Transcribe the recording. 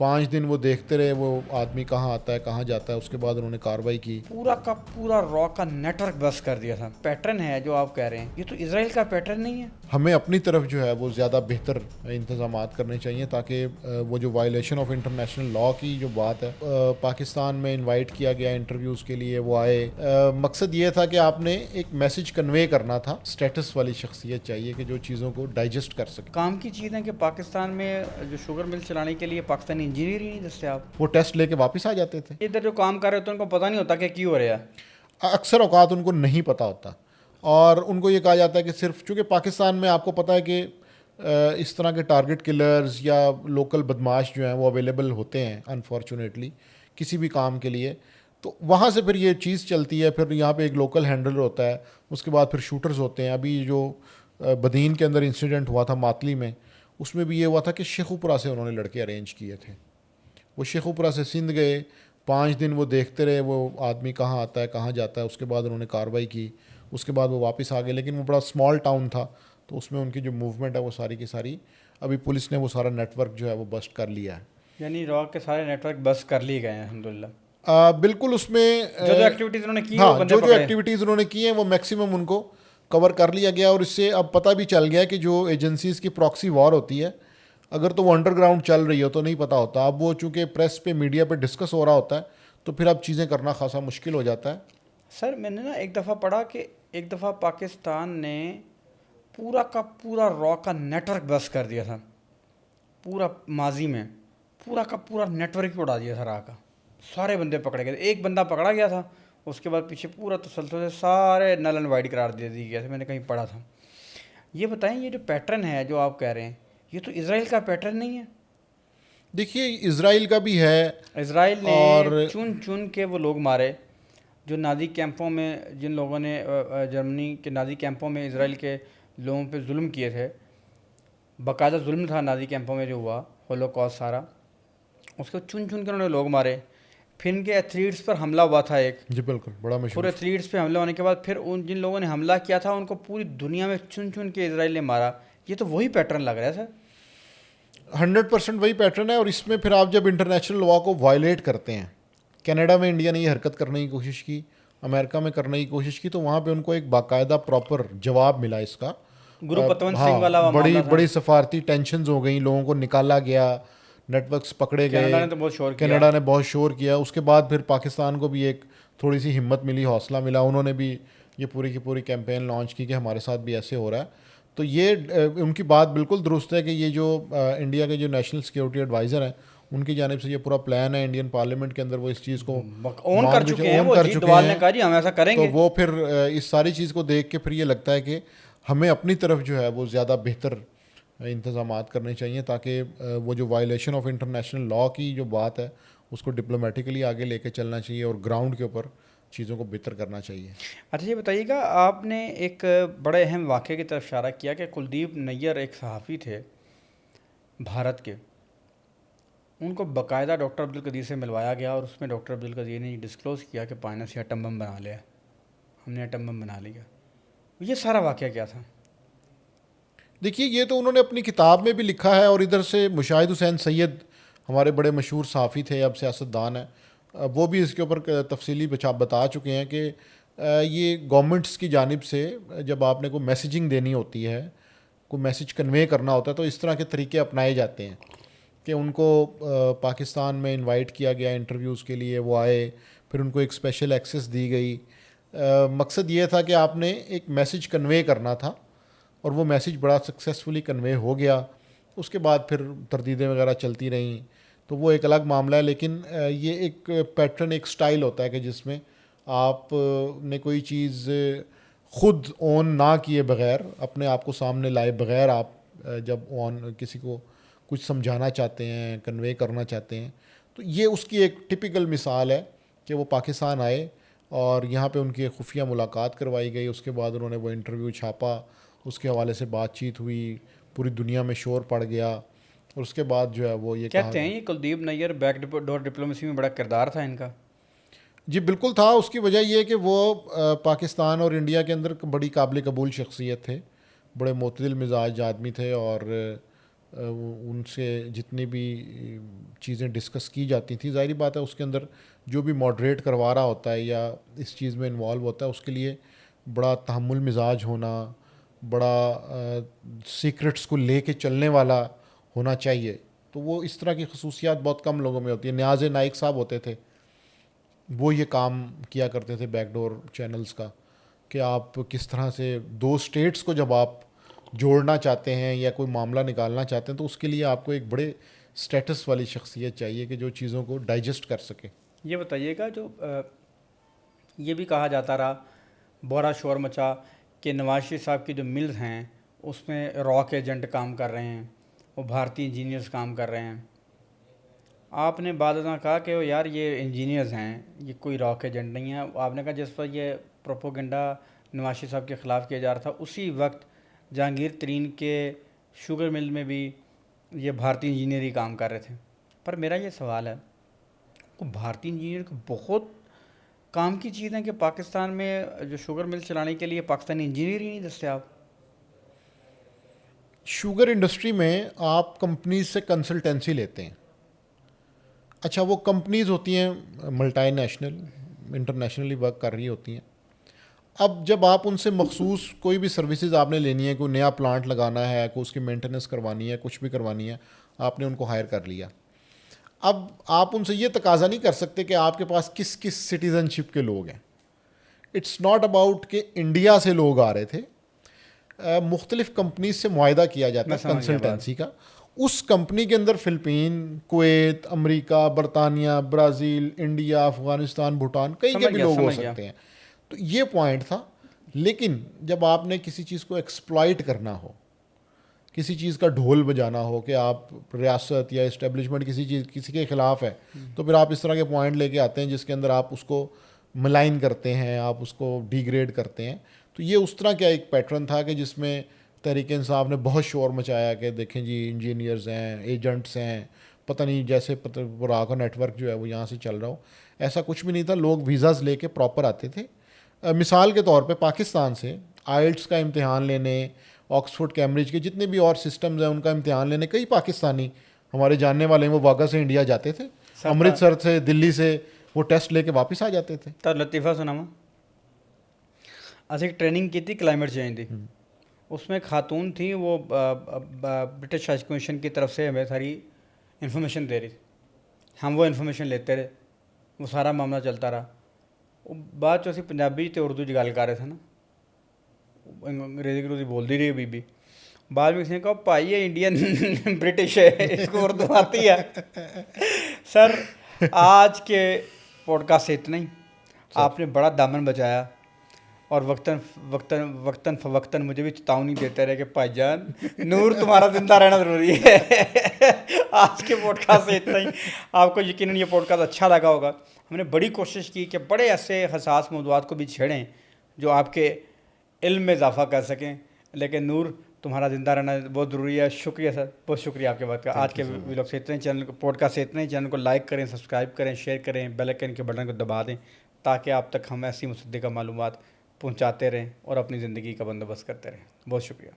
5 دن وہ دیکھتے رہے وہ آدمی کہاں آتا ہے کہاں جاتا ہے، اس کے بعد انہوں نے کارروائی کی. پورا کا پورا را کا نیٹ ورک بس کر دیا تھا. پیٹرن ہے جو آپ کہہ رہے ہیں، یہ تو اسرائیل کا پیٹرن نہیں ہے. ہمیں اپنی طرف جو ہے وہ زیادہ بہتر انتظامات کرنے چاہیے تاکہ وہ جو وائلیشن آف انٹرنیشنل لاء کی جو بات ہے، پاکستان میں انوائٹ کیا گیا انٹرویوز کے لیے، وہ آئے. مقصد یہ تھا کہ آپ نے ایک میسج کنوے کرنا تھا. اسٹیٹس والی شخصیت چاہیے کہ جو چیزوں کو ڈائجسٹ کر سکے. کام کی چیز ہے کہ پاکستان میں جو شوگر مل چلانے کے لیے پاکستانی انجینئر ہی نہیں دستیاب. وہ ٹیسٹ لے کے واپس آ جاتے تھے. ادھر جو کام کر رہے ہوتے ہیں ان کو پتہ نہیں ہوتا کہ کیوں ہو رہا ہے. اکثر اوقات ان کو نہیں پتہ ہوتا، اور ان کو یہ کہا جاتا ہے کہ صرف چونکہ پاکستان میں آپ کو پتہ ہے کہ اس طرح کے ٹارگٹ کلرز یا لوکل بدماش جو ہیں وہ اویلیبل ہوتے ہیں انفارچونیٹلی کسی بھی کام کے لیے، تو وہاں سے پھر یہ چیز چلتی ہے. پھر یہاں پہ ایک لوکل ہینڈلر ہوتا ہے، اس کے بعد پھر شوٹرز ہوتے ہیں. ابھی جو بدین کے اندر انسیڈنٹ ہوا تھا ماتلی میں، اس میں بھی یہ ہوا تھا کہ شیخوپورہ سے انہوں نے لڑکے ارینج کیے تھے. وہ شیخوپورہ سے سندھ گئے، 5 دن وہ دیکھتے رہے وہ آدمی کہاں آتا ہے کہاں جاتا ہے، اس کے بعد انہوں نے کارروائی کی. اس کے بعد وہ واپس آ گئے، لیکن وہ بڑا اسمال ٹاؤن تھا تو اس میں ان کی جو موومنٹ ہے وہ ساری کی ساری ابھی پولیس نے وہ سارا نیٹ ورک جو ہے وہ بسٹ کر لیا ہے. یعنی را کے سارے نیٹ ورک بس کر لیے گئے ہیں الحمدللہ. بالکل. اس میں جو ایکٹیویٹیز انہوں نے کی ہاں جو ایکٹیویٹیز انہوں نے کی ہیں وہ میکسیمم ان کو کور کر لیا گیا. اور اس سے اب پتہ بھی چل گیا کہ جو ایجنسیز کی پراکسی وار ہوتی ہے، اگر تو وہ انڈر گراؤنڈ چل رہی ہو تو نہیں پتہ ہوتا. اب وہ چونکہ پریس پہ میڈیا پہ ڈسکس ہو رہا ہوتا ہے تو پھر اب چیزیں کرنا خاصا مشکل ہو جاتا ہے. سر میں نے نا ایک دفعہ پڑھا کہ ایک دفعہ پاکستان نے پورا کا پورا را کا نیٹ ورک بس کر دیا تھا. پورا ماضی میں پورا کا پورا نیٹ ورک ہی اڑا دیا تھا را کا. سارے بندے پکڑے گئے تھے. ایک بندہ پکڑا گیا تھا، اس کے بعد پیچھے پورا تسلسل سے سارے نل اینڈ وائڈ قرار دے دی گیا تھا. میں نے کہیں پڑھا تھا. یہ بتائیں، یہ جو پیٹرن ہے جو آپ کہہ رہے ہیں، یہ تو اسرائیل کا پیٹرن نہیں ہے. دیکھیے اسرائیل کا بھی ہے. اسرائیل نے اور چن چن کے وہ لوگ مارے جو نازی کیمپوں میں، جن لوگوں نے جرمنی کے نازی کیمپوں میں اسرائیل کے لوگوں پہ ظلم کیے تھے. باقاعدہ ظلم تھا نازی کیمپوں میں جو ہوا، ہولوکاسٹ سارا، اس کو چن چن کے انہوں نے لوگ مارے. پھر ان کے ایتھلیٹس پر حملہ ہوا تھا ایک. جی بالکل، بڑا مشہور. پورے ایتھلیٹس پہ حملہ ہونے کے بعد پھر ان جن لوگوں نے حملہ کیا تھا ان کو پوری دنیا میں چن چن کے اسرائیل نے مارا. یہ تو وہی پیٹرن لگ رہا ہے سر. 100% وہی پیٹرن ہے. اور اس میں پھر آپ جب انٹرنیشنل لاء کو وائلیٹ کرتے ہیں، کینیڈا میں انڈیا نے یہ حرکت کرنے کی کوشش کی، امریکہ میں کرنے کی کوشش کی، تو وہاں پہ ان کو ایک باقاعدہ پراپر جواب ملا اس کا. گرو پتونت سنگھ والا بڑی بڑی سفارتی ٹینشنز ہو گئیں، لوگوں کو نکالا گیا، نیٹ ورکس پکڑے گئے. کینیڈا نے بہت شور کیا. اس کے بعد پھر پاکستان کو بھی ایک تھوڑی سی ہمت ملی، حوصلہ ملا. انہوں نے بھی یہ پوری کی پوری کیمپین لانچ کی کہ ہمارے ساتھ بھی ایسے ہو رہا ہے. تو یہ ان کی بات بالکل درست ہے کہ یہ جو انڈیا کے جو نیشنل سیکورٹی ایڈوائزر ہیں ان کی جانب سے یہ پورا پلان ہے انڈین پارلیمنٹ کے اندر، وہ اس چیز کو اون کر چکے ہیں. وہ جیت دوال نے کہا جی ہم ایسا کریں گے. تو وہ پھر اس ساری چیز کو دیکھ کے پھر یہ لگتا ہے کہ ہمیں اپنی طرف جو ہے وہ زیادہ بہتر انتظامات کرنے چاہیے تاکہ وہ جو وائلیشن آف انٹرنیشنل لاء کی جو بات ہے اس کو ڈپلومیٹیکلی آگے لے کے چلنا چاہیے اور گراؤنڈ کے اوپر چیزوں کو بہتر کرنا چاہیے. اچھا یہ بتائیے گا، آپ نے ایک بڑے اہم واقعے کی طرف اشارہ کیا کہ کلدیپ نیر ایک صحافی تھے بھارت کے، ان کو باقاعدہ ڈاکٹر عبدالقدیر سے ملوایا گیا اور اس میں ڈاکٹر عبدالقدیر نے ڈسکلوز کیا کہ پائنا سے ایٹم بم بنا لیا، ہم نے ایٹم بم بنا لیا. یہ سارا واقعہ کیا تھا؟ دیکھیے یہ تو انہوں نے اپنی کتاب میں بھی لکھا ہے، اور ادھر سے مشاہد حسین سید ہمارے بڑے مشہور صحافی تھے، اب سیاستدان ہیں، وہ بھی اس کے اوپر تفصیلی بتا چکے ہیں کہ یہ گورنمنٹس کی جانب سے جب آپ نے کوئی میسیجنگ دینی ہوتی ہے، کوئی میسیج کنوے کرنا ہوتا ہے، تو اس طرح کے طریقے اپنائے جاتے ہیں کہ ان کو پاکستان میں انوائٹ کیا گیا انٹرویوز کے لیے، وہ آئے، پھر ان کو ایک اسپیشل ایکسیس دی گئی. مقصد یہ تھا کہ آپ نے ایک میسیج کنوے کرنا تھا اور وہ میسیج بڑا سکسیزفلی کنوے ہو گیا. اس کے بعد پھر تردیدیں وغیرہ چلتی رہیں تو وہ ایک الگ معاملہ ہے. لیکن یہ ایک پیٹرن، ایک سٹائل ہوتا ہے کہ جس میں آپ نے کوئی چیز خود اون نہ کیے بغیر، اپنے آپ کو سامنے لائے بغیر، آپ جب کسی کو کچھ سمجھانا چاہتے ہیں، کنوے کرنا چاہتے ہیں، تو یہ اس کی ایک ٹپیکل مثال ہے کہ وہ پاکستان آئے اور یہاں پہ ان کی ایک خفیہ ملاقات کروائی گئی. اس کے بعد انہوں نے وہ انٹرویو چھاپا، اس کے حوالے سے بات چیت ہوئی، پوری دنیا میں شور پڑ گیا، اور اس کے بعد جو ہے وہ یہ کہتے ہیں یہ کلدیپ نیر بیک ڈور ڈپلومیسی میں بڑا کردار تھا ان کا. جی بالکل تھا. اس کی وجہ یہ ہے کہ وہ پاکستان اور انڈیا کے اندر بڑی قابل قبول شخصیت تھے، بڑے معتدل مزاج آدمی تھے، اور ان سے جتنی بھی چیزیں ڈسکس کی جاتی تھیں، ظاہری بات ہے اس کے اندر جو بھی ماڈریٹ کروا رہا ہوتا ہے یا اس چیز میں انوالو ہوتا ہے اس کے لیے بڑا تحمل مزاج ہونا، بڑا سیکرٹس کو لے کے چلنے والا ہونا چاہیے. تو وہ اس طرح کی خصوصیات بہت کم لوگوں میں ہوتی ہیں. نیاز نائک صاحب ہوتے تھے، وہ یہ کام کیا کرتے تھے بیک ڈور چینلز کا، کہ آپ کس طرح سے دو اسٹیٹس کو جب آپ جوڑنا چاہتے ہیں یا کوئی معاملہ نکالنا چاہتے ہیں تو اس کے لیے آپ کو ایک بڑے اسٹیٹس والی شخصیت چاہیے کہ جو چیزوں کو ڈائجسٹ کر سکے. یہ بتائیے گا جو یہ بھی کہا جاتا رہا، بڑا شور مچا کہ نواز شریف صاحب کی جو ملز ہیں اس میں راک ایجنٹ کام کر رہے ہیں، وہ بھارتی انجینئرز کام کر رہے ہیں. آپ نے بعد ازاں کہا کہ وہ یار یہ انجینئرز ہیں، یہ کوئی راک ایجنٹ نہیں ہے. آپ نے کہا جس پر یہ پروپوگنڈا نواز شریف صاحب کے خلاف کیا جا رہا تھا اسی وقت جہانگیر ترین کے شوگر مل میں بھی یہ بھارتی انجینئر ہی کام کر رہے تھے. پر میرا یہ سوال ہے کہ بھارتی انجینئر کو بہت کام کی چیز ہے کہ پاکستان میں جو شوگر مل چلانے کے لیے پاکستانی انجینئر ہی نہیں دستیاب. شوگر انڈسٹری میں آپ کمپنیز سے کنسلٹنسی لیتے ہیں. اچھا وہ کمپنیز ہوتی ہیں ملٹی نیشنل، انٹرنیشنلی ورک کر رہی ہوتی ہیں. اب جب آپ ان سے مخصوص کوئی بھی سروسز آپ نے لینی ہے، کوئی نیا پلانٹ لگانا ہے، کوئی اس کی مینٹیننس کروانی ہے، کچھ بھی کروانی ہے، آپ نے ان کو ہائر کر لیا. اب آپ ان سے یہ تقاضا نہیں کر سکتے کہ آپ کے پاس کس کس سٹیزن شپ کے لوگ ہیں. اٹس ناٹ اباؤٹ کہ انڈیا سے لوگ آ رہے تھے، مختلف کمپنیز سے معاہدہ کیا جاتا ہے کنسلٹنسی کا. اس کمپنی کے اندر فلپین، کویت، امریکہ، برطانیہ، برازیل، انڈیا، افغانستان، بھوٹان، کئی کے بھی لوگ ہو سکتے ہیں. تو یہ پوائنٹ تھا. لیکن جب آپ نے کسی چیز کو ایکسپلائٹ کرنا ہو، کسی چیز کا ڈھول بجانا ہو کہ آپ ریاست یا اسٹیبلشمنٹ کسی کے خلاف ہے، تو پھر آپ اس طرح کے پوائنٹ لے کے آتے ہیں جس کے اندر آپ اس کو ملائن کرتے ہیں، آپ اس کو ڈی گریڈ کرتے ہیں. تو یہ اس طرح کا ایک پیٹرن تھا کہ جس میں تحریک انصاف نے بہت شور مچایا کہ دیکھیں جی انجینئرز ہیں، ایجنٹس ہیں، پتہ نہیں جیسے راہ کا نیٹ ورک جو ہے وہ یہاں سے چل رہا ہو. ایسا کچھ بھی نہیں تھا. لوگ ویزاز لے کے پراپر آتے تھے. مثال کے طور پہ پاکستان سے آئلٹس کا امتحان لینے، آکسفورڈ کیمبرج کے جتنے بھی اور سسٹمز ہیں ان کا امتحان لینے کئی پاکستانی ہمارے جاننے والے ہیں، وہ واگا سے انڈیا جاتے تھے، امرتسر سے، دلی سے وہ ٹیسٹ لے کے واپس آ جاتے تھے. تو لطیفہ سناؤں، ایک ٹریننگ کی تھی کلائمیٹ چینج دی. اس میں خاتون تھیں، وہ برٹش ہائی کمیشن کی طرف سے ہمیں ساری انفارمیشن دے رہی تھی. ہم وہ انفارمیشن لیتے رہے، وہ سارا معاملہ چلتا رہا. بعد چ اسی پنجابی تے اردو گل کر رہے تھے نا، انگریزی بولتی رہی بی. بعد میں کسی نے کہا بھائی یہ انڈین برٹش ہے، اس کو اردو آتی ہے. سر آج کے پوڈ کاسٹ سے اتنا ہی. آپ نے بڑا دامن بچایا اور وقتاً مجھے بھی چتاونی دیتے رہے کہ بھائی جان نور تمہارا زندہ رہنا ضروری ہے. آج کے پوڈ کاسٹ سے اتنا ہی. آپ کو یقیناً یہ پوڈ کاسٹ اچھا لگا ہوگا. ہم نے بڑی کوشش کی کہ بڑے ایسے حساس موضوعات کو بھی چھیڑیں جو آپ کے علم میں اضافہ کر سکیں. لیکن نور تمہارا زندہ رہنا بہت ضروری ہے. شکریہ سر، بہت شکریہ آپ کے بات کا. آج کے ویلاگ سے اتنے، چینل کو پوڈ کاسٹ سے اتنے. چینل کو لائک کریں، سبسکرائب کریں، شیئر کریں، بیل آئیکن کے بٹن کو دبا دیں تاکہ آپ تک ہم ایسی مصدقہ معلومات پہنچاتے رہیں اور اپنی زندگی کا بندوبست کرتے رہیں. بہت شکریہ.